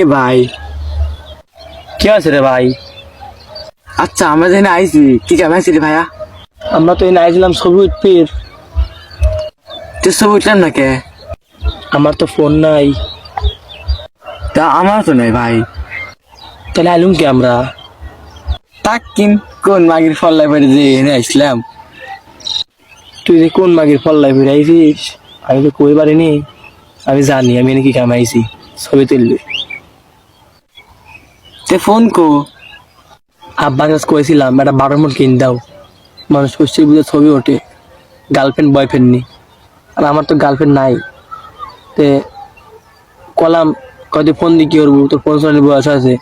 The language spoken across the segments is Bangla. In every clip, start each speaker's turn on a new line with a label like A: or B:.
A: এ ভাই,
B: কি আছে রে ভাই?
A: আচ্ছা আমরা যেখানে আইছি কি কেমন আছি রে ভাইয়া?
B: আমরা তো এনে আইছিলাম ছবি উঠপির।
A: তুই সব উঠলাম না কে?
B: আমার তো ফোন নাই,
A: তা আমার তো নাই ভাই।
B: তাহলে আইলুম কি আমরা?
A: কোন মাগির ফল্লাই পরে যে এনে আসলাম।
B: তুই যে কোন মাগির ফল্লাই ফিরে আইছিস আমি তো কই পারিনি। আমি জানি আমি এনে কি কামাইছি, ছবি তুলবি।
A: তে ফোন কো।
B: আব্বার কাছে কয়েছিলাম একটা 12 মন কিন দাও, মানুষ কুষ্টির বুঝে ছবি ওঠে, গার্লফ্রেন্ড বয়ফ্রেন্ড নি। আর আমার তো গার্লফ্রেন্ড নাই। তে কলাম কয়দিন ফোন দিয়ে কি করবো, তোর ফোন শোনার বয়স আছে।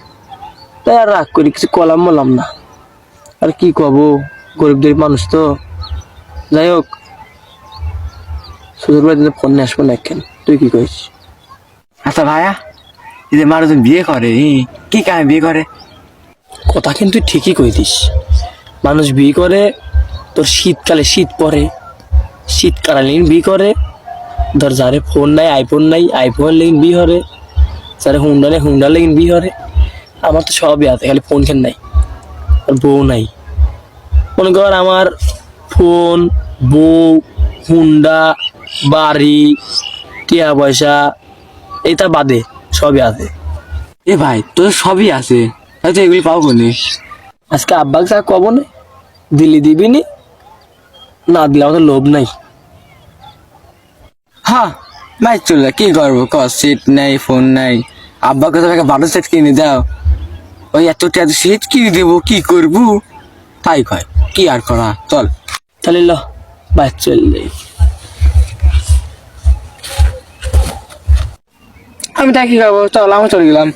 B: তাই আর রাগ করি কিছু কলাম বললাম না। আর কি কব, গরিবদের মানুষ তো। যাই হোক, সুযোগ দিলে ফোন নিয়ে আসবো না কেন, তুই কি করিস?
A: আচ্ছা ভাইয়া, এই যে মানুষজন বিয়ে করে কি কামে বিয়ে করে?
B: কথা কিন্তু তুই ঠিকই কইতিস। মানুষ বিয়ে করে তোর শীতকালে শীত পরে, শীতকালীন বিয়ে করে। ধর যারে ফোন নাই, আইফোন নাই, আইফোন লেগিন বিয়ে হরে। যারে হুন্ডা নেই, হুন্ডা লেগিন বিয়ে হরে। আমার তো সবই আছে, খালি ফোন খেন নাই আর বউ নাই। মনে কর আমার ফোন, বউ, হুন্ডা, বাড়ি, টিয়া পয়সা এইটা বাদে সবই আছে।
A: এ ভাই তোর সবই আছে, হয়তো এগুলি পাও কোনে?
B: আজকে আব্বাকে যা কব না, দিল্লি দিবি নি, না দিলে আমাদের লোভ নাই।
A: হ্যাঁ ভাই চলে কি করবো ক, সিট নাই ফোন নাই। আব্বাকে তো একটা ভালো সেট কিনে দাও। ওই এত টাকা সেট কিনে দেবো, কি করবো? তাই কয়, কি আর করা, চল।
B: তাহলে ল বাই চললে।
A: আমি তাই কি খাবো, চল আমি চলে গেলাম।